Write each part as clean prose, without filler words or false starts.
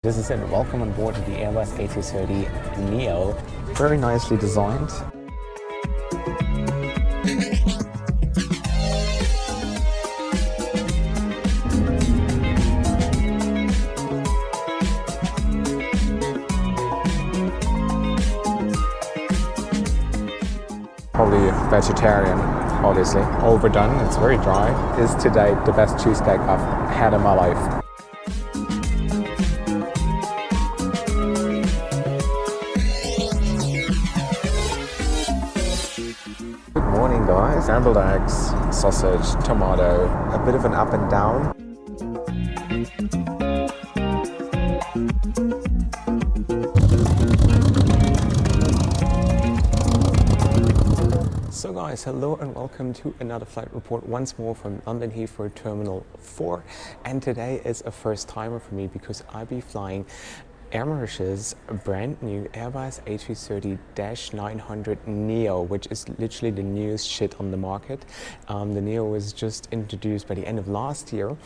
This is it. Welcome on board the Airbus A330-900NEO. Very nicely designed. Probably vegetarian, obviously. Overdone, it's very dry. Is today the best cheesecake I've had in my life. Good morning guys. Scrambled eggs, sausage, tomato, a bit of an up and down. So guys, hello and welcome to another flight report once more from London Heathrow Terminal 4. And today is a first timer for me because I'll be flying Air Mauritius' brand new Airbus A330-900NEO, which is literally the newest shit on the market. The NEO was just introduced by the end of last year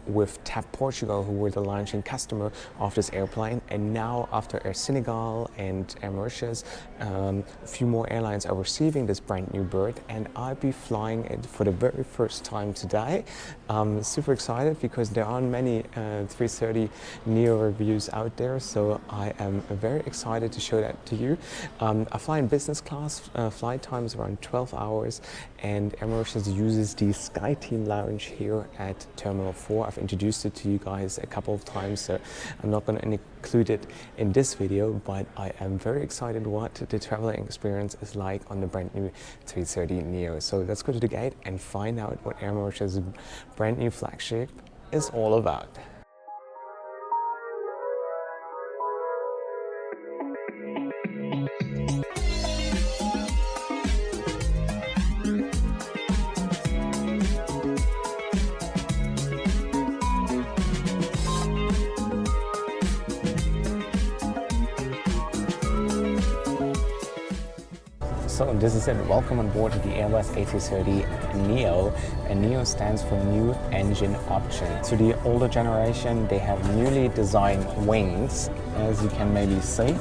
with TAP Portugal, who were the launching customer of this airplane. And now after Air Senegal and Air Mauritius, a few more airlines are receiving this brand new bird, and I'll be flying it for the very first time today. Super excited because there aren't many 330neo reviews out there, so I am very excited to show that to you. I fly in business class, flight time is around 12 hours, and Air Mauritius uses the Sky Team Lounge here at Terminal 4. I've introduced it to you guys a couple of times, so I'm not going to include it in this video, but I am very excited what the traveling experience is like on the brand new 330neo. So let's go to the gate and find out what Air Mauritius' brand new flagship is all about. So this is it. Welcome on board the Airbus A330neo, and NEO stands for New Engine Option. So the older generation, they have newly designed wings, as you can maybe see.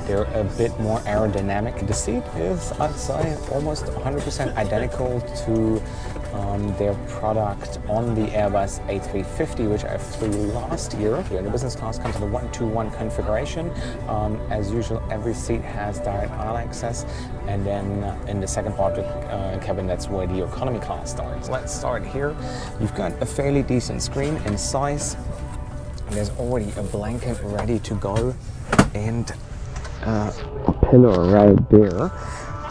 They're a bit more aerodynamic. The seat is, I'd say, almost 100% identical to their product on the Airbus A350, which I flew last year. The business class comes in a 1-2-1 configuration. As usual, every seat has direct aisle access, and then in the second object cabin, that's where the economy class starts. Let's start here. You've got a fairly decent screen in size. There's already a blanket ready to go, and a pillow right there.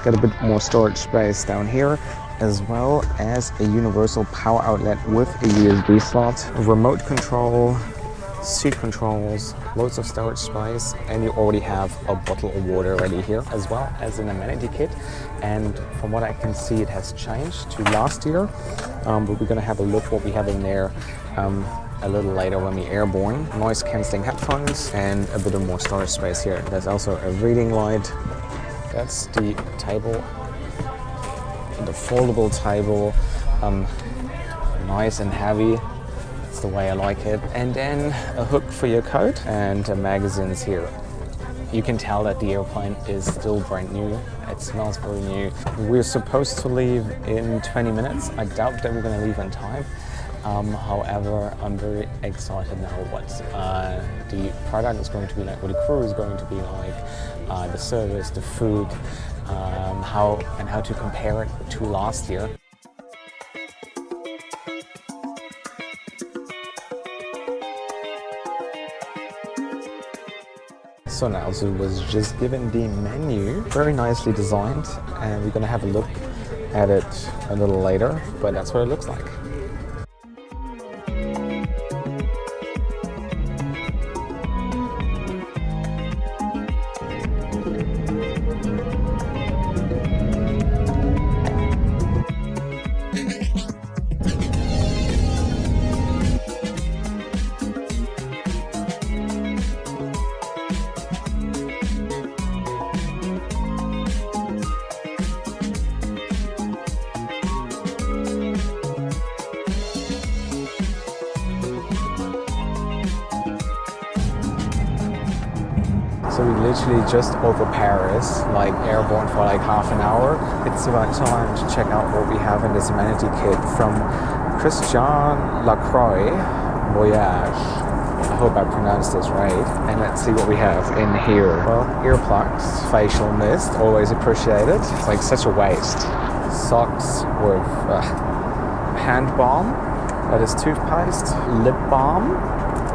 Got a bit more storage space down here, as well as a universal power outlet with a USB slot, remote control, seat controls, loads of storage space, and you already have a bottle of water ready here, as well as an amenity kit. And from what I can see, it has changed to last year, but we're going to have a look what we have in there a little later when we're airborne. Noise cancelling headphones and a bit of more storage space here. There's also a reading light. That's the table, the foldable table, nice and heavy. That's the way I like it. And then a hook for your coat and magazines here. You can tell that the airplane is still brand new. It smells very new. We're supposed to leave in 20 minutes. I doubt that we're going to leave on time. However, I'm very excited now what the product is going to be like, what the crew is going to be like, the service, the food, how to compare it to last year. So now, so was just given the menu, very nicely designed, and we're going to have a look at it a little later, but that's what it looks like. So we literally just over Paris, like airborne for like half an hour. It's about time to check out what we have in this amenity kit from Christian Lacroix Voyage. I hope I pronounced this right. And let's see what we have in here. Well, earplugs, facial mist, always appreciated. It's like such a waste. Socks with hand balm, that is toothpaste, lip balm,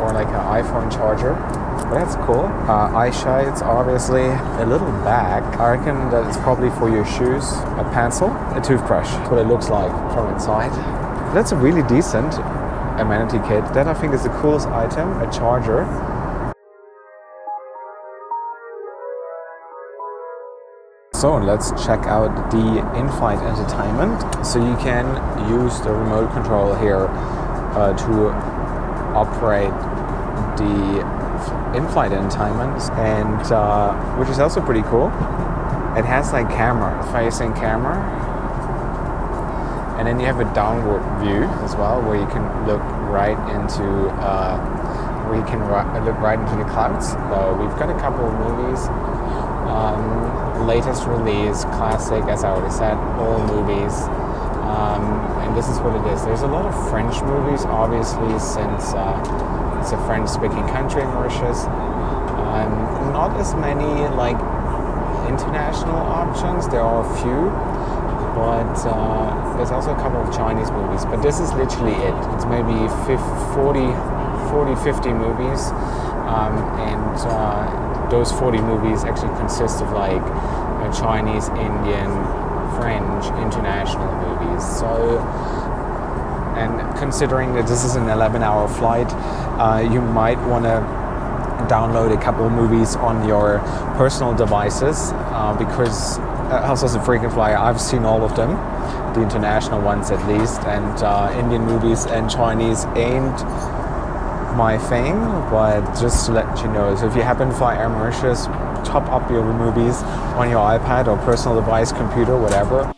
or like an iPhone charger. But that's cool. Eye shades, obviously. A little bag. I reckon that it's probably for your shoes. A pencil, a toothbrush. That's what it looks like from inside. That's a really decent amenity kit. That I think is the coolest item, a charger. So let's check out the in-flight entertainment. So you can use the remote control here to operate the in-flight entertainment, and which is also pretty cool. It has like facing camera, and then you have a downward view as well, where you can look right into look right into the clouds. We've got a couple of movies. Latest release, classic, as I already said, all movies. And this is what it is. There's a lot of French movies, obviously, since it's a French-speaking country in Mauritius. Not as many like international options. There are a few, but there's also a couple of Chinese movies. But this is literally it. It's maybe 50 movies, and those 40 movies actually consist of like Chinese, Indian, French, international movies. So, and considering that this is an 11-hour flight, you might want to download a couple of movies on your personal devices, because also as a frequent flyer, I've seen all of them, the international ones at least, and Indian movies and Chinese ain't my thing, but just to let you know. So if you happen to fly Air Mauritius, top up your movies on your iPad or personal device, computer, whatever.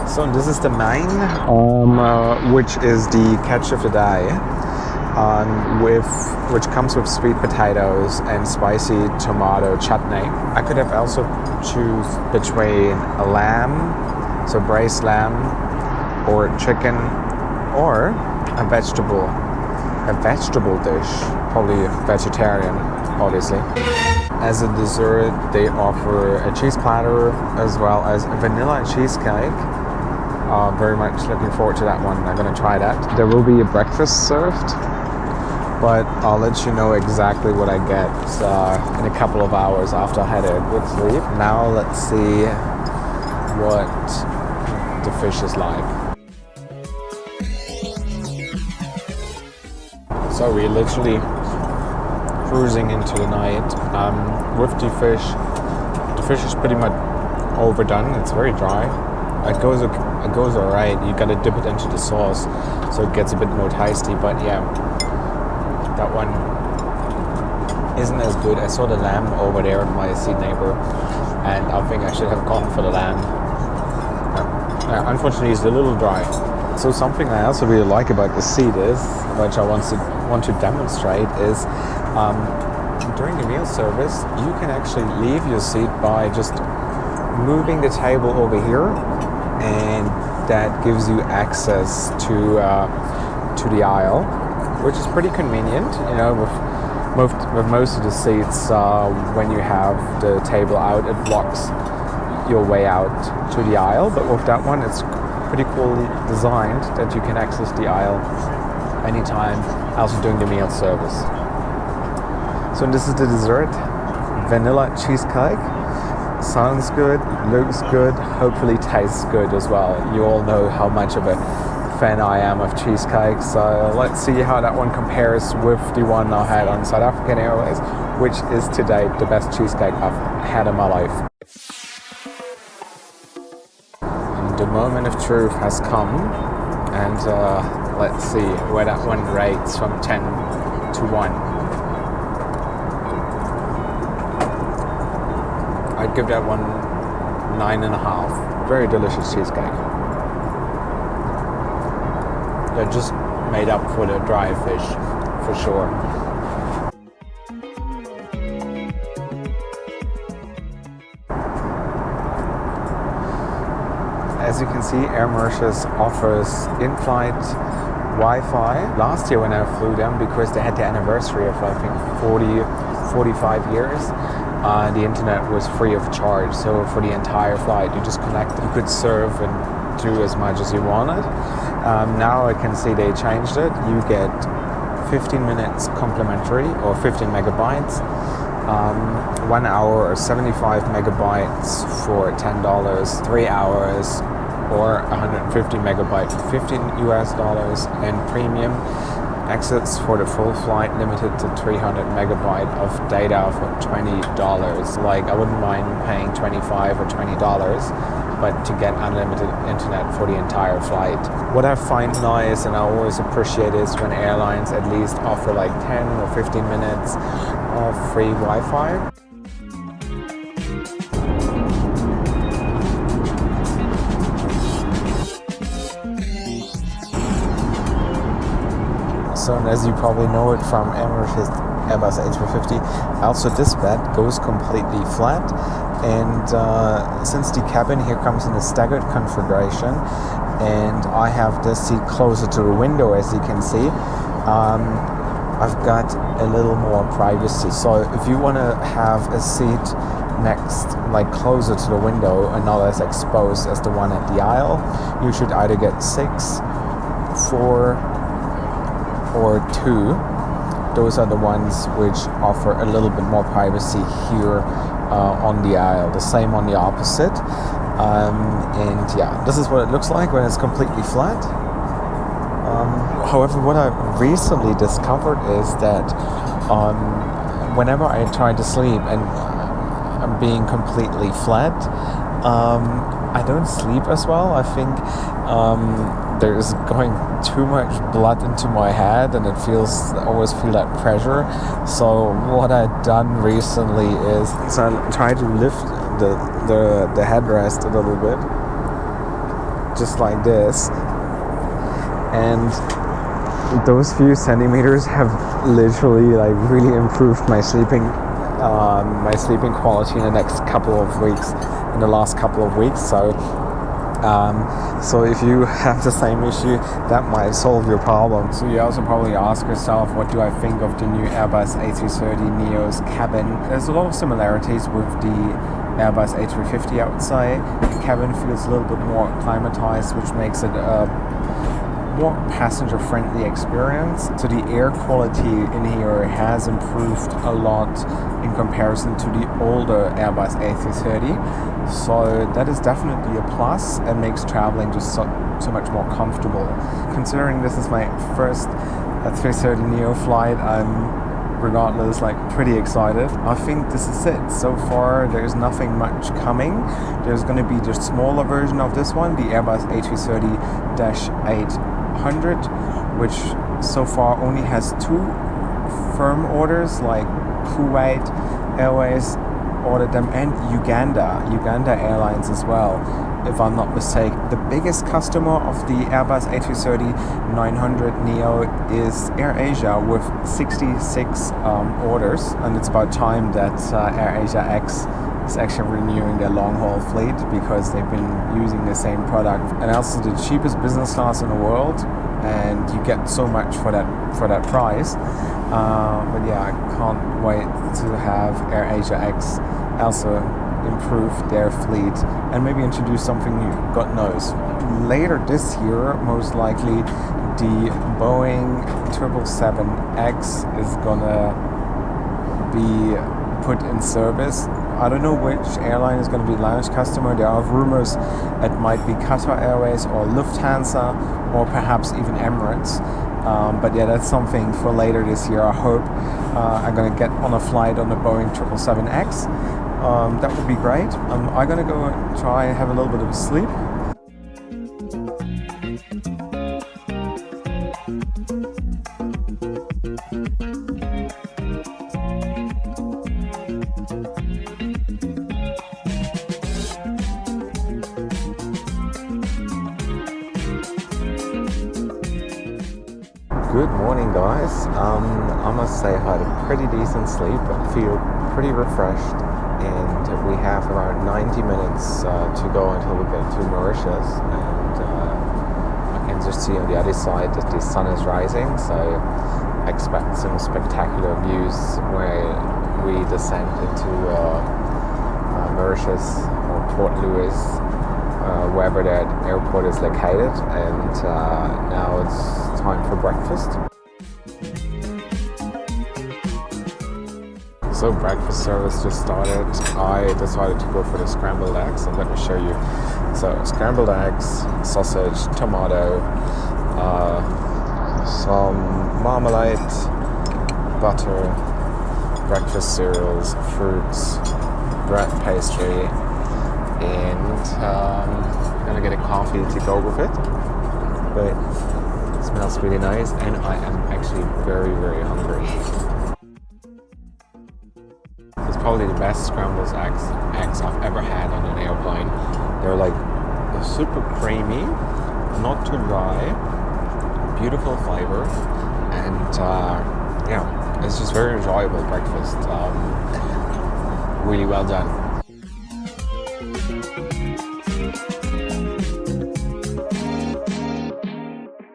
So this is the main, which is the catch of the day, which comes with sweet potatoes and spicy tomato chutney. I could have also choose between a lamb, so braised lamb, or chicken, or a vegetable dish, probably vegetarian, obviously. As a dessert, they offer a cheese platter as well as a vanilla cheesecake. Very much looking forward to that one. I'm going to try that. There will be a breakfast served, but I'll let you know exactly what I get in a couple of hours after I had a good sleep. Now let's see what the fish is like. So we're literally cruising into the night with the fish. The fish is pretty much overdone. It's very dry. It goes alright. You gotta dip it into the sauce so it gets a bit more tasty. But yeah, that one isn't as good. I saw the lamb over there, my seat neighbor, and I think I should have gone for the lamb. Unfortunately, it's a little dry. So something I also really like about the seat is, which I want to demonstrate, is during the meal service, you can actually leave your seat by just moving the table over here, and that gives you access to the aisle, which is pretty convenient. You know, with most of the seats, when you have the table out, it blocks your way out to the aisle. But with that one, it's pretty coolly designed that you can access the aisle anytime, also during the meal service. So this is the dessert, vanilla cheesecake. Sounds good, looks good, hopefully tastes good as well. You all know how much of a fan I am of cheesecake, so let's see how that one compares with the one I had on South African Airways, which is to date the best cheesecake I've had in my life. And the moment of truth has come, and let's see where that one rates from 10 to 1. I I'd give that one 9.5. Very delicious cheesecake. They're just made up for the dry fish, for sure. As you can see, Air Mauritius offers in-flight Wi-Fi. Last year when I flew them, because they had the anniversary of I think 45 years, the internet was free of charge. So for the entire flight, you just connected. You could surf and do as much as you wanted. Now I can see they changed it. You get 15 minutes complimentary, or 15 megabytes. 1 hour or 75 megabytes for $10, 3 hours or 150 megabytes for $15 and premium access for the full flight limited to 300 megabyte of data for $20. Like, I wouldn't mind paying $25 or $20, but to get unlimited internet for the entire flight. What I find nice and I always appreciate is when airlines at least offer like 10 or 15 minutes of free Wi-Fi. So, as you probably know it from Air Mauritius Airbus A350, also this bed goes completely flat, and since the cabin here comes in a staggered configuration, and I have this seat closer to the window, as you can see, I've got a little more privacy. So if you want to have a seat next, like closer to the window and not as exposed as the one at the aisle, you should either get 6, 4 or 2. Those are the ones which offer a little bit more privacy here on the aisle. The same on the opposite. And yeah, this is what it looks like when it's completely flat. However, what I recently discovered is that whenever I try to sleep and I'm being completely flat, I don't sleep as well. I think there's going too much blood into my head, and I always feel that pressure. So what I've done recently is I try to lift the headrest a little bit, just like this, and those few centimeters have literally like really improved my sleeping quality in the last couple of weeks. So if you have the same issue, that might solve your problem. So you also probably ask yourself, what do I think of the new Airbus A330neo's cabin? There's a lot of similarities with the Airbus A350 outside. The cabin feels a little bit more climatized, which makes it a more passenger-friendly experience. So the air quality in here has improved a lot in comparison to the older Airbus A330. So that is definitely a plus and makes traveling just so much more comfortable. Considering this is my first A330neo flight, I'm regardless like pretty excited. I think this is it. So far there's nothing much coming. There's going to be the smaller version of this one, the Airbus A330-900, which so far only has 2 firm orders, like Kuwait Airways ordered them, and Uganda Airlines as well, if I'm not mistaken. The biggest customer of the Airbus A330-900NEO is AirAsia with 66 orders, and it's about time that AirAsia X is actually renewing their long-haul fleet, because they've been using the same product. And also the cheapest business class in the world, and you get so much for that price. But yeah, I can't wait to have AirAsia X also improve their fleet and maybe introduce something new, God knows. Later this year, most likely, the Boeing 777X is gonna be put in service. I don't know which airline is going to be launch customer. There are rumors it might be Qatar Airways or Lufthansa, or perhaps even Emirates. But yeah, that's something for later this year. I hope I'm going to get on a flight on the Boeing 777X. That would be great. I'm going to go and try and have a little bit of a sleep. Good morning, guys. I must say I had a pretty decent sleep. I feel pretty refreshed, and we have around 90 minutes to go until we get to Mauritius. And I can just see on the other side that the sun is rising, so I expect some spectacular views where we descend into Mauritius or Port Louis, wherever that airport is located. And now it's time for breakfast. So breakfast service just started. I decided to go for the scrambled eggs, and let me show you. So scrambled eggs, sausage, tomato, some marmalade, butter, breakfast cereals, fruits, bread pastry, and I'm gonna get a coffee to go with it. But it smells really nice, and I am actually very, very hungry. It's probably the best scrambled eggs I've ever had on an airplane. They're like super creamy, not too dry, beautiful flavor, and yeah, it's just very enjoyable breakfast. Really well done.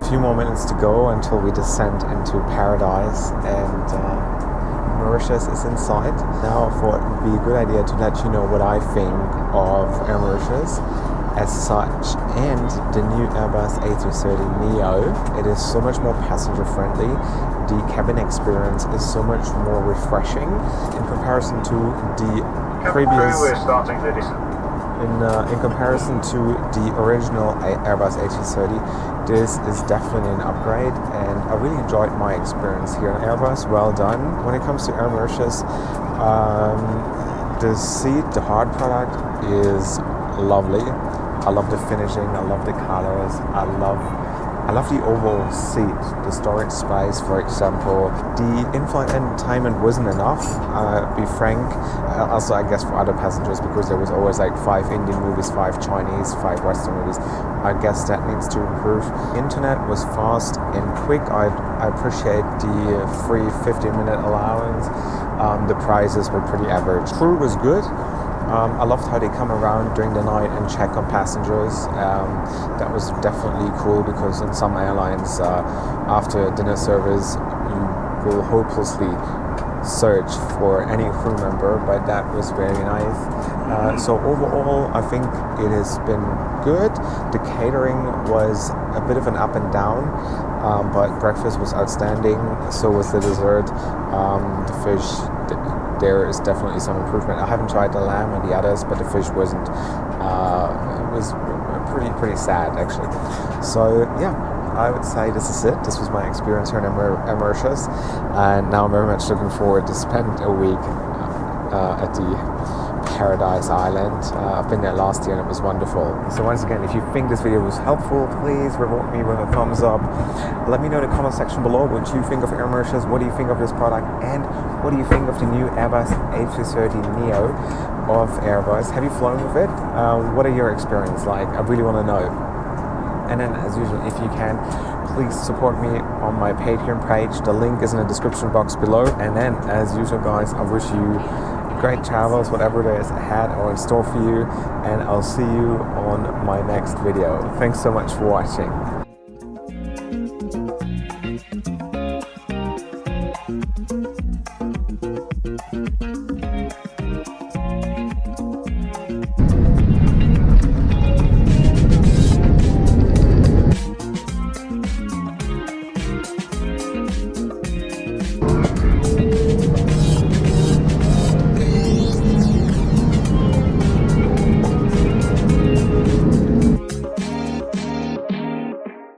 A few more minutes to go until we descend into paradise, and Mauritius is in sight. Now I thought it would be a good idea to let you know what I think of Air Mauritius as such, and the new Airbus A330-900. It is so much more passenger friendly. The cabin experience is so much more refreshing in comparison to the previous. We're starting the descent. In comparison to the original Airbus A330, this is definitely an upgrade, and I really enjoyed my experience here in Airbus. Well done. When it comes to Air Mauritius, the hard product is lovely. I love the finishing, I love the colors, I love the overall seat, the storage space, for example. The in-flight entertainment wasn't enough, be frank. Also, I guess for other passengers, because there was always like 5 Indian movies, 5 Chinese, 5 Western movies. I guess that needs to improve. Internet was fast and quick. I appreciate the free 15-minute allowance. The prices were pretty average. Crew was good. I loved how they come around during the night and check on passengers. That was definitely cool, because in some airlines, after dinner service, you will hopelessly search for any crew member, but that was very nice. So overall, I think it has been good. The catering was a bit of an up and down, but breakfast was outstanding. So was the dessert, the fish. There is definitely some improvement. I haven't tried the lamb and the others, but the fish wasn't. It was pretty sad, actually. So yeah, I would say this is it. This was my experience here in Mauritius, and now I'm very much looking forward to spend a week at the Paradise Island. I've been there last year and it was wonderful. So once again, if you think this video was helpful, please reward me with a thumbs up. Let me know in the comment section below what you think of Air Mauritius, what do you think of this product, and what do you think of the new Airbus A330-900 of Airbus. Have you flown with it? What are your experience like? I really want to know. And then, as usual, if you can, please support me on my Patreon page. The link is in the description box below. And then, as usual, guys, I wish you great travels, whatever there is ahead or in store for you, and I'll see you on my next video. Thanks so much for watching.